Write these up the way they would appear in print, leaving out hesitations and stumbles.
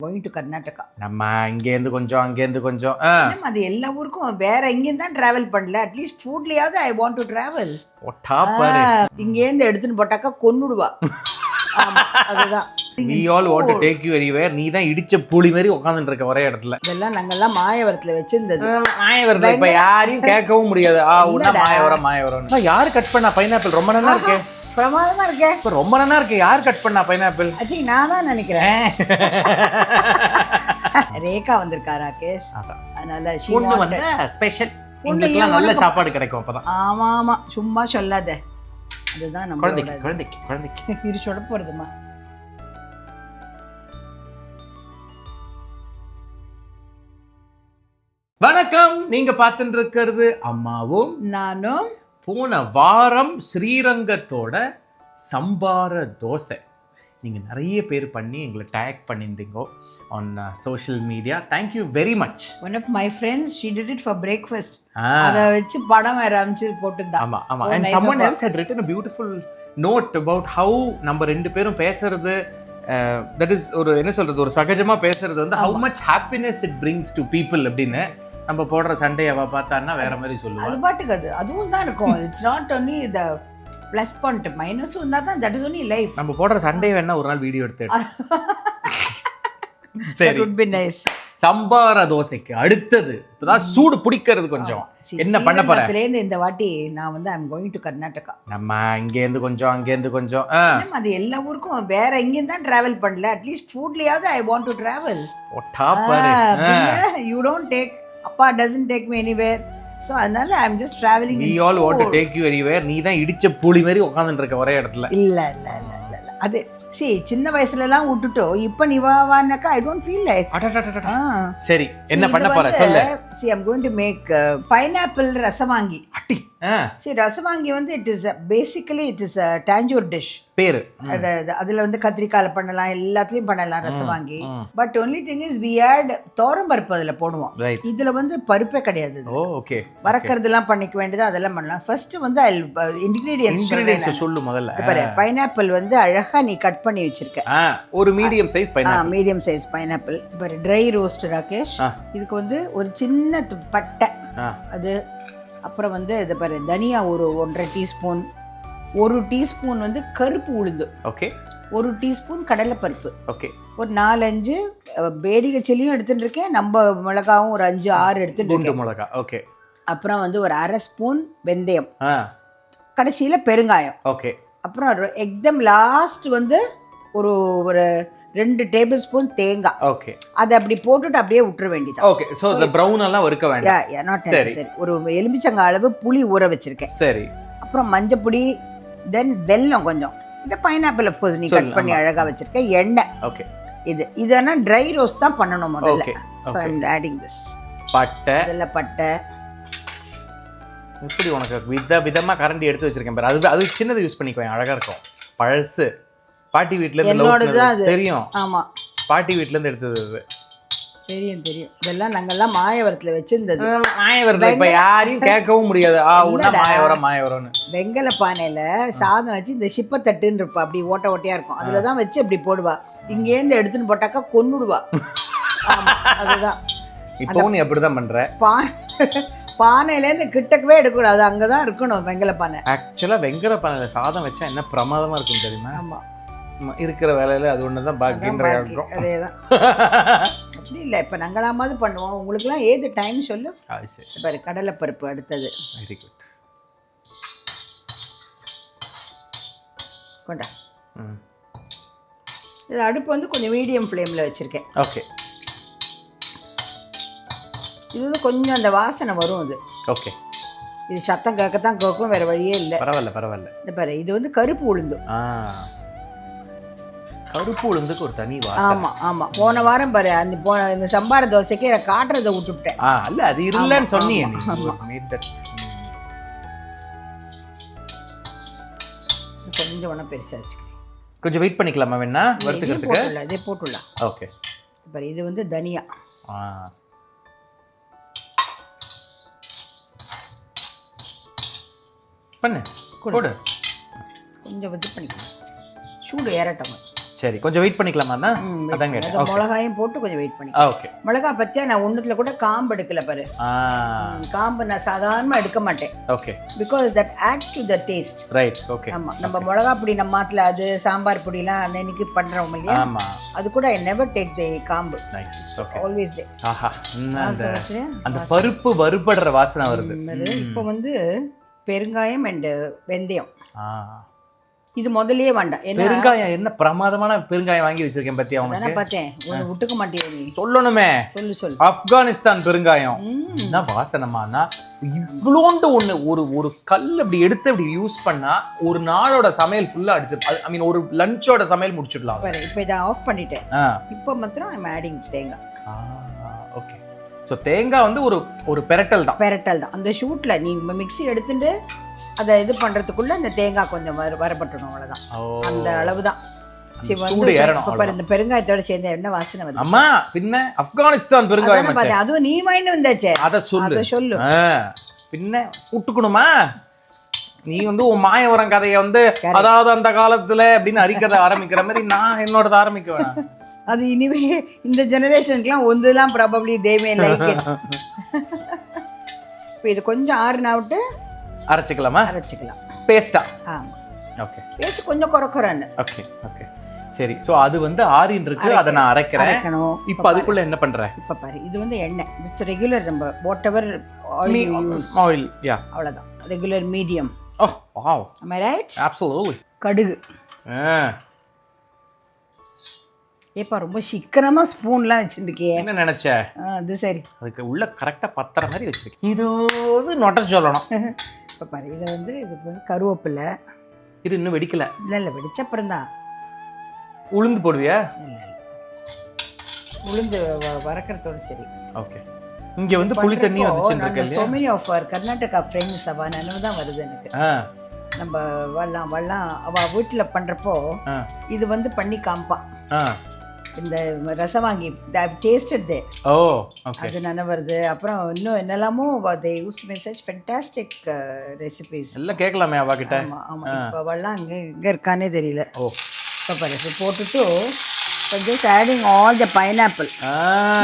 going to Karnataka. நம்ம இங்கேருந்து கொஞ்சம் அங்கேருந்து கொஞ்சம் அது எல்லா ஊருக்கும் வேற எங்கேயும் தான் டிராவல் பண்ணல. அட்லீஸ்ட் ஃபுட்லயாவது ஐ வாண்ட் டு டிராவல். இங்கேருந்து எடுத்துன்னு போட்டாக்கா கொன்னுடுவா. அதுதான். We all want to take you anywhere. நீ தான் இடிச்ச புளி மாதிரி உட்கார்ந்துட்டு இருக்க ஒரே இடத்துல. இதெல்லாம் நாங்கெல்லாம் மாயவரத்துல வச்சிருந்தது. மாயவரத்துல இப்ப யாரையும் கேட்கவும் முடியாது. உன்ன மாயவரம். யாரு கட் பண்ணா பைனாப்பிள்? ரொம்ப நல்லா இருக்கே. பிரமாதமா இருக்கே. இப்ப ரொம்ப நல்லா இருக்கு. யார் கட் பண்ணா பைனாப்பிள்? அச்சி நான் தான் நினைக்கிறேன். ரேகா வந்திருக்கா ராகேஷ். அதனால பொண்ணு வந்து ஸ்பெஷல். உங்களுக்கு நல்ல சாப்பாடு கிடைக்கும் அப்பதான். ஆமா ஆமா சும்மா சொல்லாத. அதுதான் நம்ம குழந்தைக்கு இரு சொல்ல போறதுமா. வணக்கம். நீங்க பார்த்துட்டு இருக்கிறது அம்மாவும் நானும். போன வாரம் ஸ்ரீரங்கத்தோட சம்பார தோசை நீங்கள் நிறைய பேர் பண்ணி எங்களை டேக் பண்ணியிருந்தீங்க on social media. Thank you very much. One of my friends she did it for breakfast. அதை வச்சு படம் வேற அமைச்சு போட்டுருந்தா. ஆமாம் ஆமாம். And someone else had written a beautiful note about how நம்ம ரெண்டு பேரும் பேசுறது தட் இஸ் ஒரு என்ன சொல்றது, ஒரு சகஜமாக பேசுறது வந்து how much happiness it brings to people அப்படின்னு. நம்ம போடுற சண்டே அவ பார்த்தான்னா வேற மாதிரி சொல்லுவாங்க. அது பாட்டுக்கு அதுவும் தான் இருக்கும். It's not only the plus point, மைனஸும் இருந்தால் தான் தட் இஸ் ஒன்லி லைஃப். நம்ம போடுற சண்டே வேணா ஒரு நாள் வீடியோ எடுத்து சரி. would be nice. சம்பார தோசைக்கு அடுத்தது இப்பதான் சூடு பிடிக்கிறது கொஞ்சம். என்ன பண்ண போறேன் இந்த வாட்டி நான் வந்து ஐம் கோயிங் டு கர்நாடகா. நம்ம இங்கேருந்து கொஞ்சம் அங்கேருந்து கொஞ்சம் அது எல்லா ஊருக்கும் வேற எங்கேயும் தான் டிராவல் பண்ணல. அட்லீஸ்ட் ஃபுட்லயாவது I want to travel. You don't take அப்பா doesn't take me anywhere. So அதனால I'm just traveling. We all want to take you anywhere. நீ தான் இடிச்ச புளி மாதிரி உட்கார்ந்துட்டு இருக்க ஒரே இடத்துல. இல்ல அது சின்ன வயசுல எல்லாம் விட்டுட்டோ இப்ப நீ வானாக்கா I don't feel like. சரி என்ன பண்ண போற சொல்லு. See I'm going to make pineapple rasavangi. See rasavangi வந்து it is basically it is a tandoor dish. பேரு அதுல வந்து கத்திரிக்கால பண்ணலாம், எல்லாத்துலயும் பண்ணலாம் rasavangi. But only thing is we add தோரம் பருப்பு அதுல போடுவோம். இதுல வந்து பருப்பே கிடையாது. வறக்கறதெல்லாம் பண்ணிக்க வேண்டியது, அதெல்லாம் பண்ணலாம். ஃபர்ஸ்ட் வந்து இன்கிரிடியன்ட்ஸ் சொல்லு முதல்ல. பாரு பைனாப்பிள் வந்து அழகா நீ கட் பண்ணி வச்சிருக்க. ஒரு medium size pineapple. Medium size pineapple. பாரு ட்ரை ரோஸ்ட் ராகேஷ். இதுக்கு வந்து ஒரு சின்ன பட்டை, அது அப்புறம் வந்து இது பாரு தனியா ஒரு 1.5 டீஸ்பூன், 1 டீஸ்பூன் வந்து கருப்பு உளுந்து, ஓகே, 1 டீஸ்பூன் கடலைப்பருப்பு, ஓகே, ஒரு 4-5 பேடிகை சில்லியும் எடுத்துட்டு இருக்கேன், நம்ம மிளகாவும் ஒரு 5-6 எடுத்துட்டு இருக்கேன், மிளகா, ஓகே. அப்புறம் வந்து ஒரு 1/2 ஸ்பூன் வெந்தயம், கடைசியில பெருங்காயம், ஓகே. அப்புறம் எக்தம் லாஸ்ட் வந்து ஒரு 2 டேபிள் ஸ்பூன் தேங்காய், ஓகே. அதை அப்படி போட்டுட்டு அப்படியே விட்டுற வேண்டியது. ஓகே. சோ the brown எல்லாம் வறுக்க வேண்டாம். சரி, ஒரு எலுமிச்சங்க அளவு புளி ஊற வச்சிருக்கேன். சரி. அப்புறம் மஞ்சப்பொடி, தென் வெல்லம் கொஞ்சம், இந்த பைனாப்பிள் ஆஃப் கோர்ஸ் நீ கட் பண்ணி அழகா வச்சிருக்க, எண்ணெய், ஓகே. இதனா ட்ரை ரோஸ்ட் தான் பண்ணணும் முதல்ல. So I am adding this. பட்டை, இதெல்ல பட்டை. இப்படி உனக்கு விதமா கரண்டி எடுத்து வச்சிருக்கேன் பாரு. அது சின்னது யூஸ் பண்ணிக்குவேன், அழகா இருக்கும். பழசு பாட்டி வீட்ல இருந்து தெரியும். ஆமா, பாட்டி வீட்ல இருந்து எடுத்தது. தெரியும். இதெல்லாம் நாங்கெல்லாம் மாயவரத்துல வச்சிருந்தது. மாயவரத்துல இப்ப யாரையும் கேட்கவும் முடியாது. மாயவரம்னு வெங்கல பானையில சாதம் வச்சு இந்த சிப்பத்தட்டுன்னு இருப்பா, அப்படி ஓட்ட ஓட்டையா இருக்கும், அதுலதான் வச்சு அப்படி போடுவா. இங்கேருந்து எடுத்துன்னு போட்டாக்கா கொன்னுடுவா. அதுதான் இப்போ நீ அப்படிதான் பண்ற. பானையில இருந்து கிட்டக்கவே எடுக்கக்கூடாது, அங்கதான் இருக்கணும் வெங்கல பானை. ஆக்சுவலா வெங்கல பானையில சாதம் வச்சா என்ன பிரமாதமா இருக்கும் தெரியுமா? ஆமா, இருக்கிற வேலையில அது ஒண்ணுதான் பாக்கின்றா இருக்கும். அதேதான். அப்படி இல்லை, இப்போ நாங்களாமாவது பண்ணுவோம். உங்களுக்குலாம் ஏது டைம் சொல்லு. பாரு கடலைப்பருப்பு அடுத்தது. Very good. கொண்டா. இது அடுப்பு வந்து கொஞ்சம் மீடியம் ஃப்ளேமில் வச்சுருக்கேன், ஓகே. இது வந்து கொஞ்சம் அந்த வாசனை வரும் அது, ஓகே. இது சத்தம் கேட்கத்தான் கேட்கும், வேறு வழியே இல்லை. பரவாயில்ல. இந்த பாரு இது வந்து கருப்பு உளுந்து. கருப்பு உளுந்துக்கு ஒரு தனி வாசனை. ஆமா. போன வாரம் பாரு இந்த சம்பார தோசைக்கு காட்டுறதை விட்டுட்டேன். இல்ல அது இல்லன்னு சொன்னீங்க. கொஞ்சம் ஒன்றும் பெருசா வச்சுக்கிறேன். கொஞ்சம் வெயிட் பண்ணிக்கலாமா வேணா வறுத்துக்கிறதுக்கு? இதே போட்டுடலாம், ஓகே. பாரு இது வந்து தனியா. பண்ணு, கொடு. கொஞ்சம் இது பண்ணிக்கலாம், சூடு ஏறட்டும். சரி கொஞ்சம் வெயிட் பண்ணிக்கலாமா? அதான் கேட்டேன். மிளகாயும் போட்டு கொஞ்சம் வெயிட் பண்ணி. ஓகே. மிளகா பத்தியா நான் ஒண்ணுத்துல கூட காம்பு எடுக்கல பாரு. காம்பு நான் சாதாரணமா எடுக்க மாட்டேன். Okay. Because that adds to the taste. Right. Okay. ஆமா நம்ம மிளகா பொடி நம்ம மாத்துல அது சாம்பார் பொடிலாம் அன்னைக்கு பண்றோம் இல்லையா? ஆமா. அது கூட ஐ நெவர் டேக் தி காம்பு. நைஸ். ஓகே. ஆல்வேஸ் தே. ஆஹா. அந்த பருப்பு வறுபடுற வாசனை வருது. இப்போ வந்து பெருங்காயம் அண்ட் வெந்தயம். இது முதல்லயே வேண்டாம். பெருங்காயம் என்ன பிரமாதமான பெருங்காயம் வாங்கி வச்சிருக்கேன் பத்தியா உனக்கு? நான் பார்த்தேன். ஒன்னு விட்டுக்க மாட்டியே நீ. சொல்லணுமே. சொல்லு. ஆப்கானிஸ்தான் பெருங்காயம். என்ன வாசனமானா இவ்வளோண்டு ஒன்று ஒரு கல் அப்படி எடுத்து அப்படி யூஸ் பண்ணா ஒரு நாளோட சமையல் ஃபுல்லா அடிச்சு ஐ மீன் ஒரு லஞ்சோட சமையல் முடிச்சிடலாம். இப்போ இதை ஆஃப் பண்ணிட்டேன். இப்போ மாத்திரம் ஐ அம் ஆடிங் தேங்காய். ஓகே. ஸோ தேங்காய் வந்து ஒரு பெரட்டல் தான். அந்த ஷூட்ல நீ மிக்ஸி எடுத்துட்டு அதை இது பண்றதுக்குள்ள இந்த தேங்காய் கொஞ்சம் வரப்பட்டணும், அவ்வளவுதான். அந்த அளவு தான். இந்த பெருங்காயத்தோட சேர்ந்த என்ன வாசனை வருது? அம்மா பின்ன ஆப்கானிஸ்தான் பெருங்காயம். அதுவும் நீ வாங்கிட்டு வந்தாச்சே, அதை சொல்லு. பின்ன விட்டுக்கணுமா? நீ வந்து உன் மாயவரம் கதையை வந்து அதாவது அந்த காலத்துல அப்படின்னு அரிக்கதை ஆரம்பிக்கிற மாதிரி நான் என்னோட ஆரம்பிக்க வேணாம். அது இனிமே இந்த ஜெனரேஷனுக்குலாம் ஒன்றுலாம் probably they may like it. இப்போ இது கொஞ்சம் ஆறுனா விட்டு அரைச்சிக்கலாமா? அரைச்சிக்கலாம் பேஸ்டா. ஆமா. ஓகே. பேஸ்ட் கொஞ்சம் குறக்குறேன்னு. ஓகே. ஓகே. சரி. சோ அது வந்து ஆரின் இருக்கு, அதை நான் அரைக்கிறேன். இப்போ அதுக்குள்ள என்ன பண்றேன்? இப்போ பாரு, இது வந்து எண்ணெய். இட்ஸ் ரெகுலர் நம்ம வாட் எவர் ஆயில். யா, அவ்வளவுதான். Regular medium. O wow. am I right? Absolutely. கடுகு. ஏப்பா ரொம்ப சிக்கனமா ஸ்பூன்லாம் வச்சிருக்கே. என்ன நினைச்ச? அது சரி. அதுக்கு உள்ள கரெக்டா பத்தற மாதிரி வச்சிருக்கேன். இது நோட்ட சொல்லணும். இப்போ பாரு, இது வந்து கருவேப்பிலை. இது இன்னும் வெடிக்கல. இல்ல வெடிச்ச அப்புறம் தான். உளுந்து போடுவியா? இல்ல உளுந்து வறக்கறதோட சரி. ஓகே. இங்க வந்து புளி தண்ணி வந்துச்சுன்னு இருக்கேன். so many of our Karnataka friends அவ நினைவு தான் வருது எனக்கு. நம்ம வல்லாம் அவ வீட்டுல பண்றப்போ இது வந்து பண்ணி காம்பா. இந்த ரசவாங்கி டேஸ்டட் தே. ஓ ஓகே. அது நினைவு வருது. அப்புறம் இன்னும் என்னெல்லாமோ they used to make such fantastic recipes. எல்லாம் கேட்கலாமே அவ கிட்ட. ஆமா. இப்போ வல்லாம் இங்க இருக்கானே தெரியல. ஓ இப்போ பாரு, போட்டுட்டு just adding all the pineapple.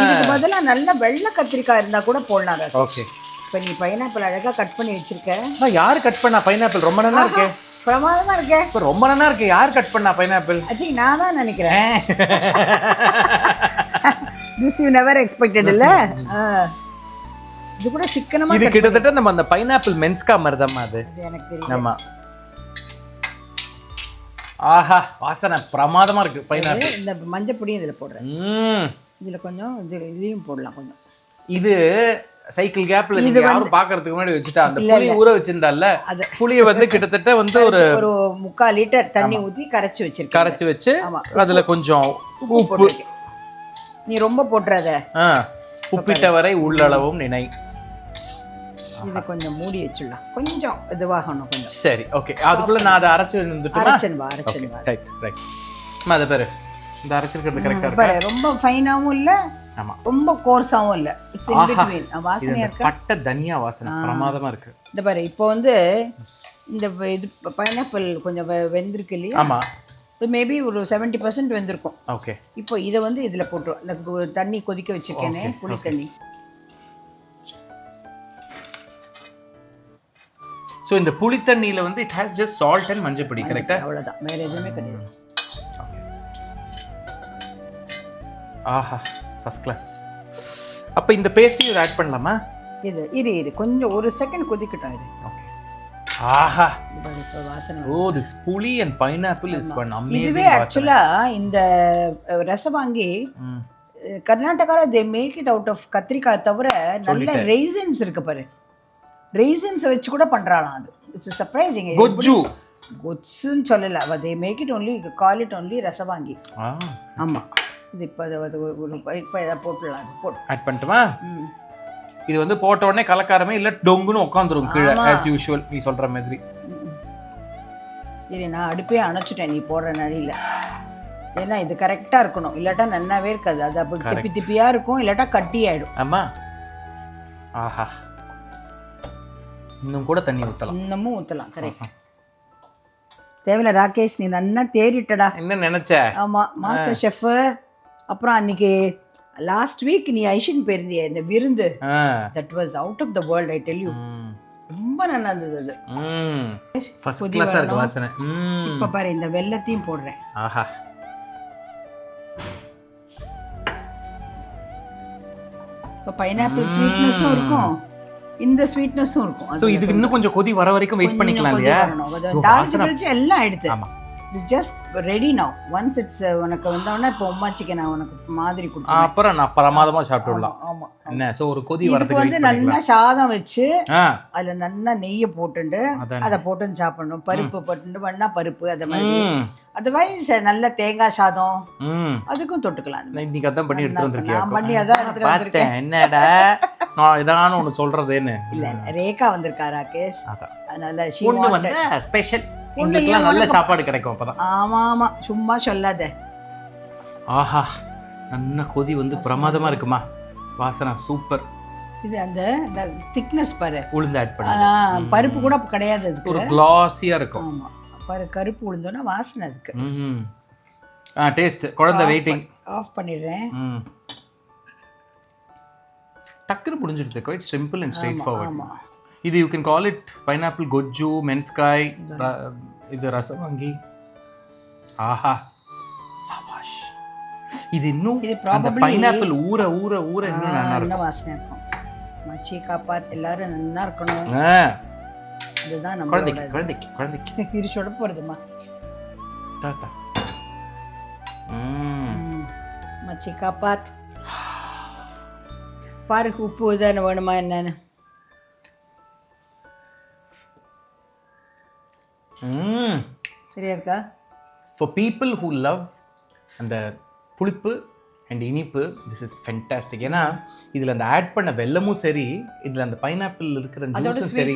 இதுக்கு பதிலா நல்ல வெள்ளை கத்திரிக்காய் இருந்தா கூட போடலாம். ஓகே. இப்போ நீ பைனாப்பிள் அழகா கட் பண்ணி வச்சிருக்க. யாரு கட் பண்ணா பைனாப்பிள்? ரொம்ப நல்லா இருக்கே. பிரமாதமா இருக்கே. இப்போ ரொம்ப நல்லா இருக்கு. யார் கட் பண்ணா பைனாப்பிள்? ஐ நான் தான் நினைக்கிறேன். this you never expected இல்ல? இது கூட சிக்கனமா. இது கிட்டத்தட்ட நம்ம அந்த பைனாப்பிள் மென்ஸ்கா மாதிரி தான் அது. எனக்கு தெரியும். ஆமா. ஆஹா, வாசனை பிரமாதமா இருக்கு. பைனாப்பிள். இந்த மஞ்சள் பொடியும் இதுல போடுறேன். இதுல கொஞ்சம் இதையும் போடலாம் கொஞ்சம். இது சைக்கிள் கேப்ல நீங்க யாரும் பாக்குறதுக்கு முன்னாடி வச்சுட்டா அந்த புளி ஊற வச்சிருந்தால புளியை வந்து கிட்டத்தட்ட வந்து ஒரு 3/4 லிட்டர் தண்ணி ஊத்தி கரைச்சு வச்சிருக்கேன். கரைச்சு வச்சு அதுல கொஞ்சம் உப்பு. நீ ரொம்ப போட்றாத. உப்பிட்ட வரை உள்ளளவும் நினை. இத கொஞ்சம் மூடி வச்சிடலாம். கொஞ்சம் இதுவாகணும் கொஞ்சம். சரி, ஓகே. அதுக்குள்ள நான் அதை அரைச்சு வந்துட்டேன். அரைச்சன் வா. ரைட். அத பாரு. இந்த அரைச்சிருக்கிறது கரெக்ட்டா இருக்கா? ரொம்ப ஃபைனாவும் இல்ல. ஆமா. ரொம்ப கோர்ஸாவும் இல்ல. It's in between. வாசனையா இருக்கு. பட்டை தனியா வாசனை பிரமாதமா இருக்கு. இந்த பாரு, இப்போ வந்து இந்த இது பைனாப்பிள் கொஞ்சம் வெந்திருக்கு இல்லையா? ஆமா. இது மேபி ஒரு 70% வெந்திருக்கும். ஓகே. இப்போ இத வந்து இதுல போட்டுறோம். இந்த தண்ணி கொதிக்க வச்சிருக்கேனே, புளி தண்ணி. சோ இந்த புளி தண்ணியில வந்து it has just salt and மஞ்சள் பொடி, கரெக்ட்டா? அவ்வளவுதான், வேற எதுவுமே கிடையாது. ஆஹா, ஃபர்ஸ்ட் கிளாஸ். அப்ப இந்த பேஸ்ட்டையும் ஆட் பண்ணலாமா? இது கொஞ்சம் ஒரு செகண்ட் கொதிக்கட்டும் இது. ஓகே. ஆஹா, இப்போ வாசனை. ஓ, this புளி and pineapple is one amazing. இதுவே ஆக்சுவலா இந்த ரசவாங்கி கர்நாடகால they make it out of கத்திரிக்காய் தவிர நல்ல raisins இருக்கு பாரு. raisins வச்சு கூட பண்றாளாம் அது. It's surprising. கொஜ்ஜுன்னு சொல்லல. they make it only, call it only ரசவாங்கி. ஆமா. இது இப்போ இதை போட்டுடலாம். போட்டு ஆட் பண்ணட்டுமா? இது வந்து போட்ட உடனே கலக்காரமே இல்லை டொங்குன்னு உட்காந்துரும் கீழே as usual நீ சொல்ற மாதிரி. சரி, நான் அடுப்பே அணைச்சிட்டேன் நீ போடுற நடியில். ஏன்னா இது கரெக்டாக இருக்கணும், இல்லாட்டா நன்னாவே இருக்காது. அது அப்படி திப்பி திப்பியாக இருக்கும், இல்லாட்டா கட்டி ஆகிடும். ஆமா. ஆஹா, இன்னும் கூட தண்ணி ஊற்றலாம். இன்னமும் ஊற்றலாம். கரெக்ட். தேவையில்ல ராகேஷ், நீ நல்லா தேறிட்டடா. என்ன நினைச்ச? ஆமா, மாஸ்டர் ஷெஃப். அப்புறம் அன்னைக்கு லாஸ்ட் வீக் நீ ஐஷன் போயிருந்திய இந்த விருந்து, that was out of the world, I tell you. ரொம்ப நல்லா இருந்தது அது. ஃபர்ஸ்ட் கிளாஸா இருக்கு வாசனை. இப்ப பாரு இந்த வெல்லத்தையும் போடுறேன். ஆஹா, இப்ப பைனாப்பிள் ஸ்வீட்னஸும் இருக்கும், இந்த ஸ்வீட்னஸும் இருக்கும். சோ இதுக்கு இன்னும் கொஞ்சம் கொதி வர வரைக்கும் வெயிட் பண்ணிக்கலாம் இல்லையா? தாளிச்சு கழிச்சு எல்லாம் ஆயிடுது. It's just ready now. Once it's உனக்கு வந்தோடனே இப்போ உமா சிக்கன் நான் உனக்கு மாதிரி கொடுத்தேன். அப்புறம் நான் பிரமாதமா சாப்பிட்டுடலாம். ஆமா, என்ன சோ ஒரு கொதி வரதுக்கு வந்து நல்லா சாதம் வச்சு அதுல நல்லா நெய்யை போட்டுண்டு அதை போட்டு சாப்பிடணும். பருப்பு போட்டு பண்ணா பருப்பு அது மாதிரி. அதர்வைஸ் நல்ல தேங்காய் சாதம் அதுக்கும் தொட்டுக்கலாம். இன்னைக்கு அதான் பண்ணி எடுத்து வந்திருக்கேன். நான் பண்ணி அதான் எடுத்து வந்திருக்கேன். என்னடா நான் இதான ஒன்னு சொல்றதேன்னு. இல்ல ரேகா வந்திருக்கா ராகேஷ், அதனால பொண்ணு வந்து ஸ்பெஷல், உங்களுக்குலாம் நல்ல சாப்பாடு கிடைக்கும் அப்பதான். ஆமா ஆமா, சும்மா சொல்லாத. ஆஹா, நல்ல கொதி வந்து பிரமாதமா இருக்குமா, வாசனை சூப்பர். இது அந்த திக்னஸ் பாரு, உளுந்து ஆட் பண்ணி பருப்பு கூட கிடையாது, அதுக்கு ஒரு கிளாஸியா இருக்கும். ஆமா பாரு, கருப்பு உளுந்தோனா வாசனை அதுக்கு. டேஸ்ட். குழந்தை வெயிட்டிங். ஆஃப் பண்ணிடுறேன். டக்குனு முடிஞ்சிடுது. Quite simple and straightforward. இது you can call it pineapple gojju, menaskai, இது ரசவாங்கி. ஆஹா சபாஷ். இது இன்னும் அந்த பைனாப்பிள் ஊற ஊற ஊற இன்னும் நல்லா இருக்கும், வாசனை இருக்கும். மச்சி காப்பாத் எல்லாரும் நல்லா இருக்கணும். இதுதான் நம்ம குழந்தைக்கு குழந்தைக்கு குழந்தைக்கு இரு சொல்ல போறதுமா. தாத்தா மச்சி காப்பாத். பாரு உப்பு தானே வேணுமா என்னன்னு. சரியா இருக்கா? For people who love அந்த புளிப்பு அண்ட் இனிப்பு, திஸ் இஸ் ஃபென்டாஸ்டிக். ஏன்னா இதில் அந்த ஆட் பண்ண வெல்லமும் சரி, இதில் அந்த பைனாப்பிள் இருக்கிற ஜூஸும் சரி,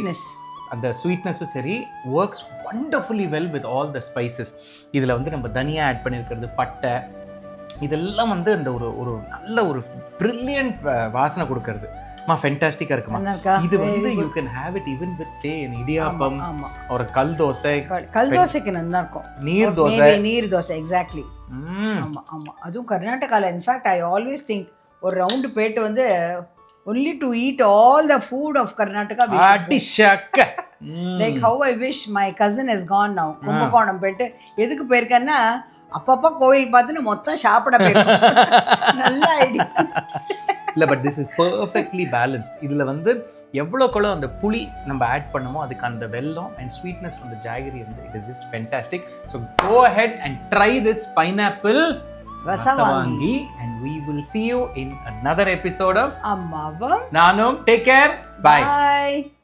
அந்த ஸ்வீட்னஸும் சரி, works wonderfully well with all the spices. இதில் வந்து நம்ம தனியா ஆட் பண்ணியிருக்கிறது, பட்டை, இதெல்லாம் வந்து அந்த ஒரு ஒரு நல்ல ஒரு பிரில்லியன்ட் வாசனை கொடுக்கறது. ஃபென்டாஸ்டிக்கா இருக்குமா. இது வந்து you can have it even with say an idiyappam or கல் தோசை. கல் தோசைக்கு நல்லா இருக்கும். நீர் தோசை. நீர் தோசை எக்ஸாக்ட்லி. ஆமா ஆமா, அதுவும் கர்நாடகால. இன்ஃபேக்ட் ஐ ஆல்வேஸ் திங்க் ஒரு ரவுண்ட் போயிட்டு வந்து only to eat all the food of Karnataka. Like how I wish my cousin has gone now. Kumbakonam போயிட்டு எதுக்கு போயிருக்கேன்னா அப்பப்போ கோயில் பார்த்துன்னு மொத்தம் சாப்பிட போயிருக்கோம். நல்ல ஐடியா இல்லை, but this is perfectly balanced. இதில் வந்து எவ்வளோக்குள்ள அந்த புளி நம்ம ஆட் பண்ணமோ அதுக்கு அந்த வெல்லம் and sweetness from the jaggery வந்து it is just fantastic. So go ahead and try this pineapple Rasavangi, and we will see you in another episode of Ammavum Naanum. Take care. Bye. Bye.